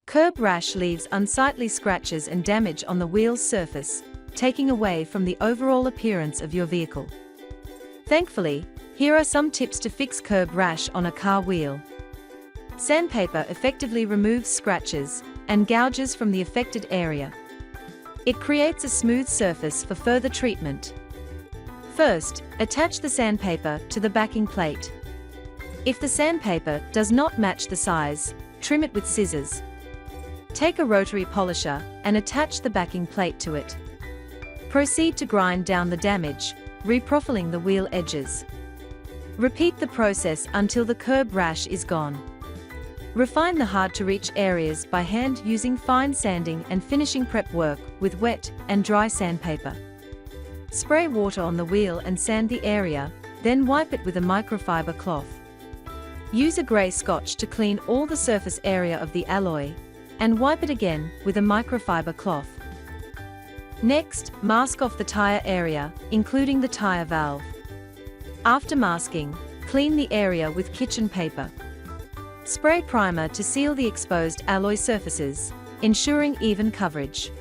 Curb rash leaves unsightly scratches and damage on the wheel's surface, taking away from the overall appearance of your vehicle. Thankfully, here are some tips to fix curb rash on a car wheel. Sandpaper effectively removes scratches and gouges from the affected area. It creates a smooth surface for further treatment. First, attach the sandpaper to the backing plate. If the sandpaper does not match the size, trim it with scissors. Take a rotary polisher and attach the backing plate to it. Proceed to grind down the damage, reprofiling the wheel edges. Repeat the process until the curb rash is gone. Refine the hard-to-reach areas by hand using fine sanding and finishing prep work with wet and dry sandpaper. Spray water on the wheel and sand the area, then wipe it with a microfiber cloth. Use a grey scotch to clean all the surface area of the alloy, and wipe it again with a microfiber cloth. Next, mask off the tire area, including the tire valve. After masking, clean the area with kitchen paper. Spray primer to seal the exposed alloy surfaces, ensuring even coverage.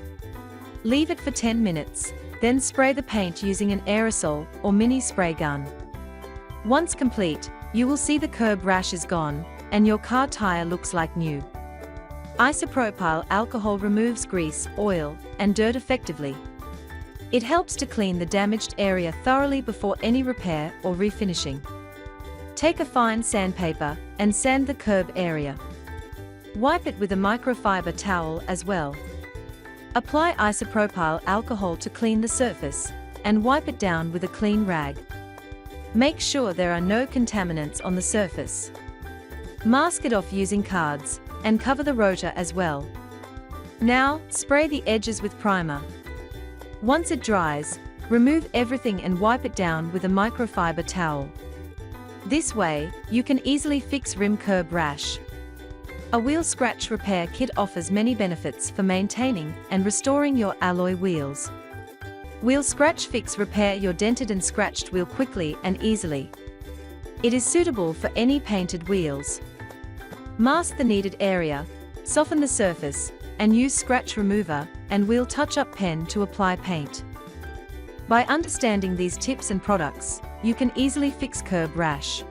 Leave it for 10 minutes, then spray the paint using an aerosol or mini spray gun. Once complete, you will see the curb rash is gone, and your car tire looks like new. Isopropyl alcohol removes grease, oil, and dirt effectively. It helps to clean the damaged area thoroughly before any repair or refinishing. Take a fine sandpaper and sand the curb area. Wipe it with a microfiber towel as well. Apply isopropyl alcohol to clean the surface, and wipe it down with a clean rag. Make sure there are no contaminants on the surface. Mask it off using cards, and cover the rotor as well. Now, spray the edges with primer. Once it dries, remove everything and wipe it down with a microfiber towel. This way, you can easily fix rim curb rash. A wheel scratch repair kit offers many benefits for maintaining and restoring your alloy wheels. Wheel scratch fix repair your dented and scratched wheel quickly and easily. It is suitable for any painted wheels. Mask the needed area, soften the surface, and use scratch remover and wheel touch-up pen to apply paint. By understanding these tips and products, you can easily fix curb rash.